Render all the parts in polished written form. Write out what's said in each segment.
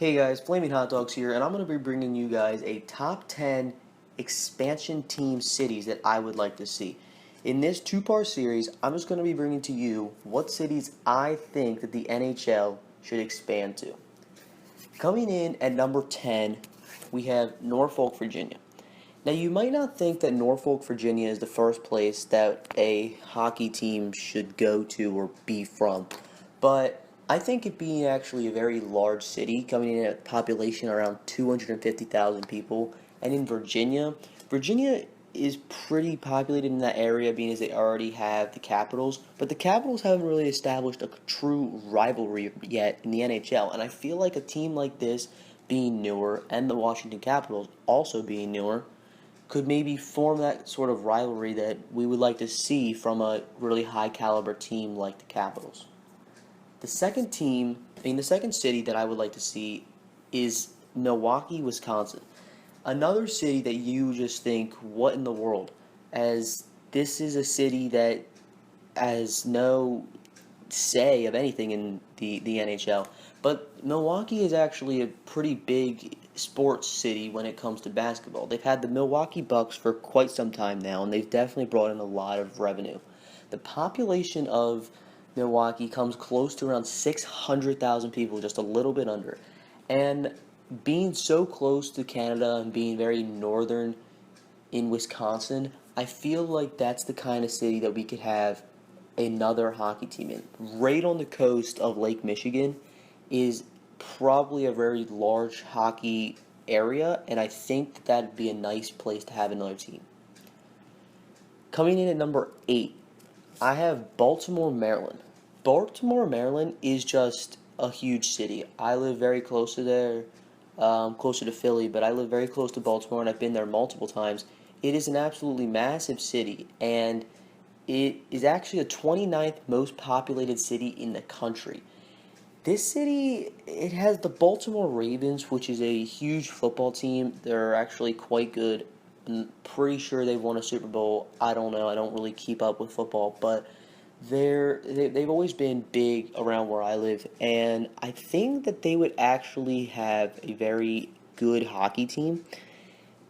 Hey guys, Flaming Hot Dogs here, and I'm going to be bringing you guys a top 10 expansion team cities that I would like to see. In this two-part series, I'm just going to be bringing to you what cities I think that the NHL should expand to. Coming in at number 10, we have Norfolk, Virginia. Now, you might not think that Norfolk, Virginia is the first place that a hockey team should go to or be from, but I think it being actually a very large city, coming in at a population around 250,000 people, and in Virginia is pretty populated in that area, being as they already have the Capitals, but the Capitals haven't really established a true rivalry yet in the NHL, and I feel like a team like this, being newer, and the Washington Capitals also being newer, could maybe form that sort of rivalry that we would like to see from a really high caliber team like the Capitals. The second city that I would like to see is Milwaukee, Wisconsin. Another city that you just think, what in the world? As this is a city that has no say of anything in the NHL. But Milwaukee is actually a pretty big sports city when it comes to basketball. They've had the Milwaukee Bucks for quite some time now, and they've definitely brought in a lot of revenue. The population of Milwaukee comes close to around 600,000 people, just a little bit under. And being so close to Canada and being very northern in Wisconsin, I feel like that's the kind of city that we could have another hockey team in. Right on the coast of Lake Michigan is probably a very large hockey area, and I think that that'd be a nice place to have another team. Coming in at number 8, I have Baltimore, Maryland. Baltimore, Maryland is just a huge city. I live very close to there, closer to Philly, but I live very close to Baltimore, and I've been there multiple times. It is an absolutely massive city, and it is actually the 29th most populated city in the country. This city, it has the Baltimore Ravens, which is a huge football team. They're actually quite good. I'm pretty sure they've won a Super Bowl. I don't know. I don't really keep up with football, but they've always been big around where I live, and I think that they would actually have a very good hockey team,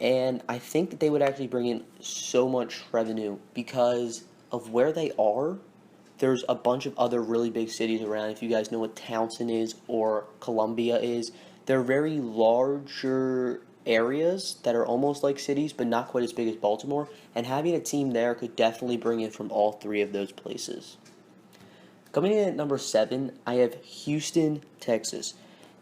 and I think that they would actually bring in so much revenue because of where they are. There's a bunch of other really big cities around. If you guys know what Townsend is or Columbia is, they're very larger areas that are almost like cities, but not quite as big as Baltimore. And having a team there could definitely bring in from all three of those places. Coming in at number 7, I have Houston, Texas.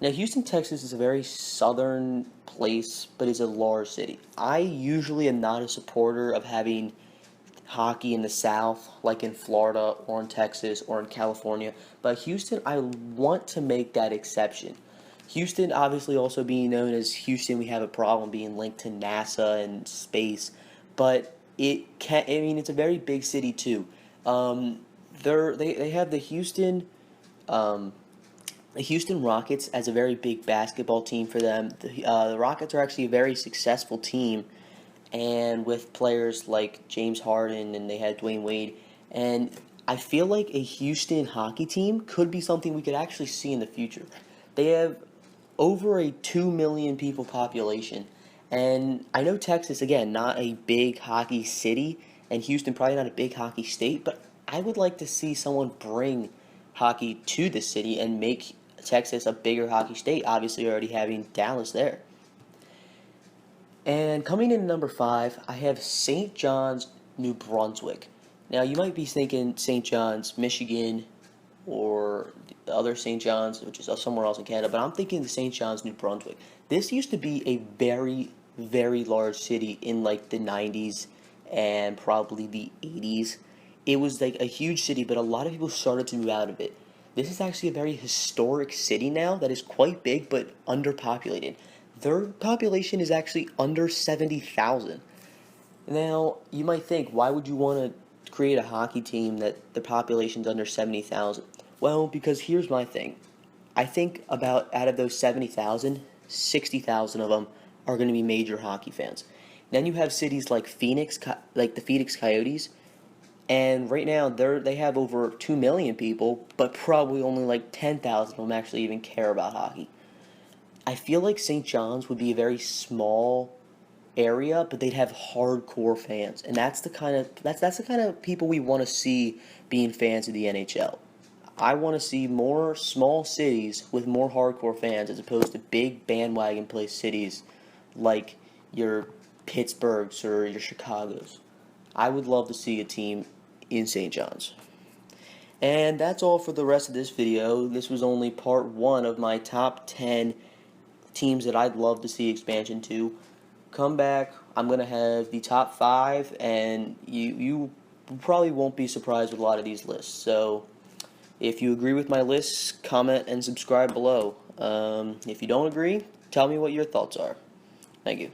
Now, Houston, Texas is a very southern place, but it's a large city. I usually am not a supporter of having hockey in the South, like in Florida or in Texas or in California. But Houston, I want to make that exception. Houston, obviously, also being known as Houston, we have a problem being linked to NASA and space. But it can, I mean, it's a very big city too. They have um, the Houston Rockets as a very big basketball team for them. The Rockets are actually a very successful team, and with players like James Harden, and they had Dwayne Wade. And I feel like a Houston hockey team could be something we could actually see in the future. They have over a 2 million people population. And I know Texas, again, not a big hockey city, and Houston probably not a big hockey state, but I would like to see someone bring hockey to the city and make Texas a bigger hockey state, obviously already having Dallas there. And coming in at number 5, I have St. John's, New Brunswick. Now, you might be thinking St. John's, Michigan, or the other St. John's, which is somewhere else in Canada, but I'm thinking the St. John's, New Brunswick. This used to be a very, very large city in like the 90s and probably the 80s. It was like a huge city, but a lot of people started to move out of it. This is actually a very historic city now that is quite big but underpopulated. Their population is actually under 70,000. Now, you might think, why would you want to create a hockey team that the population's under 70,000? Well, because here's my thing. I think about out of those 70,000, 60,000 of them are going to be major hockey fans. Then you have cities like Phoenix, like the Phoenix Coyotes, and right now they have over 2 million people, but probably only like 10,000 of them actually even care about hockey. I feel like St. John's would be a very small area, but they'd have hardcore fans, and that's the kind of people we want to see being fans of the NHL. I want to see more small cities with more hardcore fans as opposed to big bandwagon place cities like your Pittsburghs or your Chicagos. I would love to see a team in St. John's. And that's all for the rest of this video. This was only part 1 of my top 10 teams that I'd love to see expansion to. Come back, I'm going to have the top 5, and you probably won't be surprised with a lot of these lists. So if you agree with my lists, comment and subscribe below. If you don't agree, tell me what your thoughts are. Thank you.